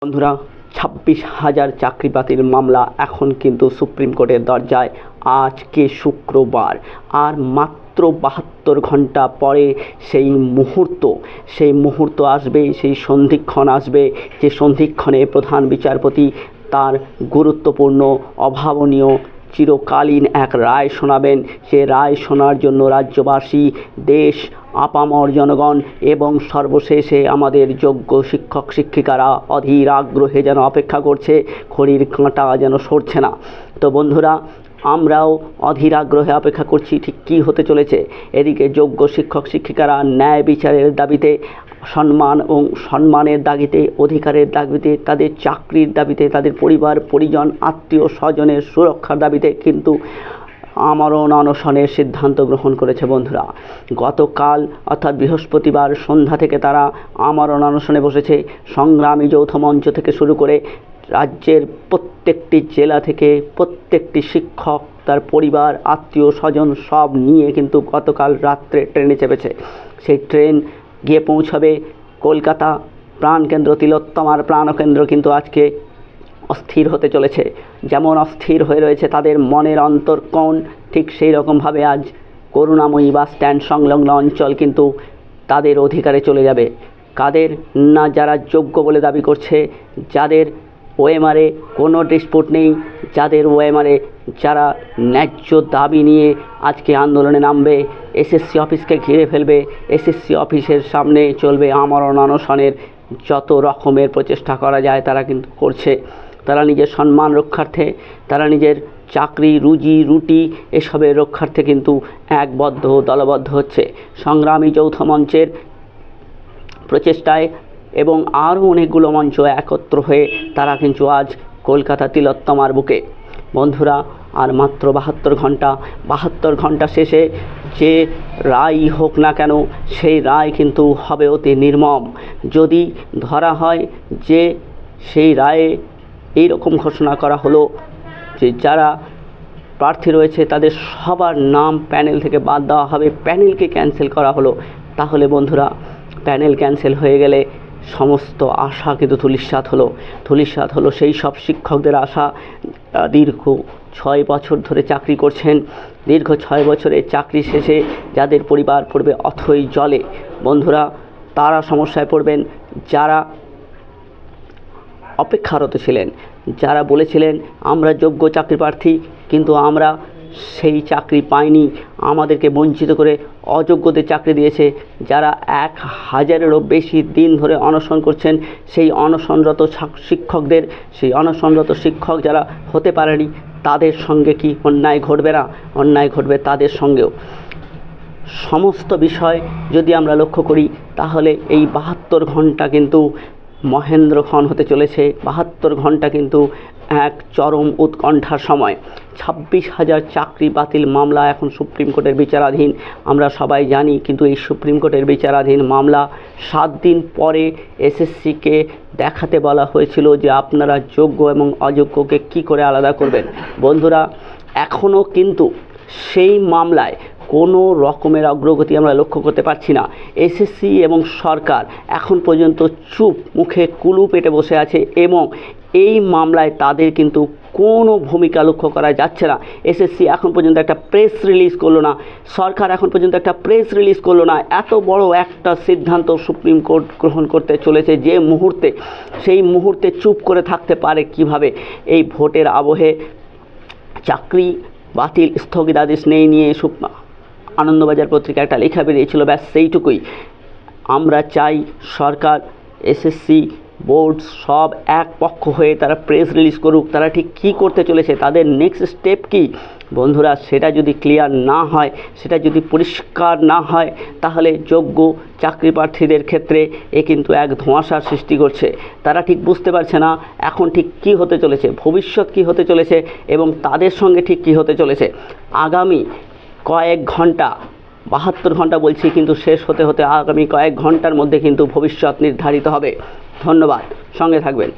বন্ধুরা, 26,000 চাকরি বাতিল মামলা এখন কিন্তু সুপ্রিম কোর্টের দরজায়। আজকে শুক্রবার, আর মাত্র 72 ঘন্টা পরে সেই মুহূর্ত আসবে, সেই সন্ধিক্ষণ আসবে, যে সন্ধিক্ষণে প্রধান বিচারপতি তার গুরুত্বপূর্ণ, অভাবনীয়, চিরকালীন এক রায় শোনাবেন। সে রায় শোনার জন্য রাজ্যবাসী, দেশ, আপামর জনগণ এবং সর্বশেষে আমাদের যোগ্য শিক্ষক শিক্ষিকারা অধীর আগ্রহে যেন অপেক্ষা করছে, ঘড়ির কাঁটা যেন সরছে না। তো বন্ধুরা, আমরাও অধীর আগ্রহে অপেক্ষা করছি ঠিক কী হতে চলেছে। এদিকে যোগ্য শিক্ষক শিক্ষিকারা ন্যায় বিচারের দাবিতে, সম্মানের দাবিতে, অধিকারের দাবিতে, তাদের চাকরির দাবিতে, তাদের পরিবার পরিজন, আত্মীয় স্বজনের সুরক্ষার দাবিতে কিন্তু আমরণ অনশনের সিদ্ধান্ত গ্রহণ করেছে। বন্ধুরা, গতকাল অর্থাৎ বৃহস্পতিবার সন্ধ্যা থেকে তারা আমরণ অনশনে বসেছে। সংগ্রামী যৌথ মঞ্চ থেকে শুরু করে রাজ্যের প্রত্যেকটি জেলা থেকে প্রত্যেকটি শিক্ষক, তার পরিবার, আত্মীয় স্বজন সব নিয়ে কিন্তু গতকাল রাত্রে ট্রেনে চেপেছে। সেই ট্রেন গিয়ে পৌঁছাবে কলকাতা প্রাণকেন্দ্র, তিলোত্তমার প্রাণকেন্দ্র কিন্তু আজকে অস্থির হতে চলেছে। যেমন অস্থির হয়ে রয়েছে তাদের মনের অন্তর্কোণ, ঠিক সেই রকমভাবে আজ করুণাময়ী বাস স্ট্যান্ড সংলগ্ন অঞ্চল কিন্তু তাদের অধিকারে চলে যাবে। কাদের না? যারা যোগ্য বলে দাবি করছে, যাদের ওএমআরে কোনো ডিসপুট নেই, যাদের ওএমআরে যারা ন্যায্য দাবি নিয়ে আজকে আন্দোলনে নামবে, এসএসসি অফিসকে ঘিরে ফেলবে, এসএসসি অফিসের সামনে চলবে আমরণ অনশনের যত রকমের প্রচেষ্টা করা যায় তারা কিন্তু করছে। তারা নিজের সম্মান রক্ষার্থে, তারা নিজের চাকরি, রুজি রুটি এসবের রক্ষার্থে কিন্তু একবদ্ধ, দলবদ্ধ হচ্ছে। সংগ্রামী যৌথ মঞ্চের প্রচেষ্টায় এবং আরও অনেকগুলো মঞ্চ একত্র হয়ে তারা কিন্তু আজ কলকাতা তিলোত্তমার বুকে। বন্ধুরা, আর মাত্র 72 ঘন্টা শেষে যে রায় হোক না কেন, সেই রায় কিন্তু হবে অতি নির্মম। যদি ধরা হয় যে সেই রায়ে এইরকম ঘোষণা করা হলো যে যারা প্রার্থী রয়েছে তাদের সবার নাম প্যানেল থেকে বাদ দেওয়া হবে, প্যানেলকে ক্যান্সেল করা হলো, তাহলে বন্ধুরা, প্যানেল ক্যান্সেল হয়ে গেলে সমস্ত আশা কিন্তু ধূলিসাৎ হলো সেই সব শিক্ষকদের আশা। দীর্ঘ 6 বছর ধরে চাকরি করছেন, দীর্ঘ 6 বছরের চাকরি শেষে যাদের পরিবার পড়বে অথই জলে। বন্ধুরা, তারা সমস্যায় পড়বেন। যারা অপেক্ষারত ছিলেন, যারা বলেছিলেন আমরা যোগ্য চাকরি প্রার্থী কিন্তু আমরা সেই চাকরি পাইনি, আমাদেরকে বঞ্চিত করে অযোগ্যদের চাকরি দিয়েছে, যারা 1000-এরও বেশি দিন ধরে অনশন করছেন, সেই অনশনরত শিক্ষকদের, সেই অনশনরত শিক্ষক যারা হতে পারেনি, তাদের সঙ্গে কি অন্যায় ঘটবে না? অন্যায় ঘটবে তাদের সঙ্গেও। সমস্ত বিষয় যদি আমরা লক্ষ্য করি তাহলে এই 72 ঘন্টা কিন্তু মহেন্দ্রক্ষণ হতে চলেছে। 72 ঘন্টা কিন্তু এক চরম উৎকণ্ঠার সময়। 26,000 চাকরি বাতিল মামলা এখন সুপ্রিম কোর্টের বিচারাধীন, আমরা সবাই জানি। কিন্তু এই সুপ্রিম কোর্টের বিচারাধীন মামলা 7 দিন পরে এসএসসিকে দেখাতে বলা হয়েছিল যে আপনারা যোগ্য এবং অযোগ্যকে কি করে আলাদা করবেন। বন্ধুরা, এখনও কিন্তু সেই মামলায় কোনো রকমের অগ্রগতি আমরা লক্ষ্য করতে পারছি না। এসএসসি এবং সরকার এখন পর্যন্ত চুপ, মুখে কুলু পেটে বসে আছে এবং এই মামলায় তাদের কিন্তু কোনো ভূমিকা লক্ষ্য করা যাচ্ছে না। এসএসসি এখন পর্যন্ত একটা প্রেস রিলিজ করলো না, সরকার এখন পর্যন্ত একটা প্রেস রিলিজ করলো না। এত বড় একটা সিদ্ধান্ত সুপ্রিম কোর্ট গ্রহণ করতে চলেছে যে মুহূর্তে, সেই মুহূর্তে চুপ করে থাকতে পারে কিভাবে? এই ভোটের আবহে চাকরি বাতিল স্থগিতাদেশ নেই নিয়ে আনন্দবাজার পত্রিকায় একটা লেখা বেরিয়েছিল, ব্যাস সেইটুকুই। আমরা চাই সরকার, এসএসসি বোর্ড সব এক পক্ষ হয়ে তারা প্রেস রিলিজ করুক, তারা ঠিক কী করতে চলেছে, তাদের নেক্সট স্টেপ কী। বন্ধুরা, সেটা যদি ক্লিয়ার না হয়, সেটা যদি পরিষ্কার না হয়, তাহলে যোগ্য চাকরি প্রার্থীদের ক্ষেত্রে এ কিন্তু এক ধোঁয়াশার সৃষ্টি করছে। তারা ঠিক বুঝতে পারছে না এখন ঠিক কী হতে চলেছে, ভবিষ্যৎ কী হতে চলেছে এবং তাদের সঙ্গে ঠিক কী হতে চলেছে। আগামী কয়েক ঘন্টা, 72 ঘন্টা বলছি, কিন্তু শেষ হতে হতে আগামী কয়েক ঘন্টার মধ্যে কিন্তু ভবিষ্যৎ নির্ধারিত হবে। ধন্যবাদ, সঙ্গে থাকবেন।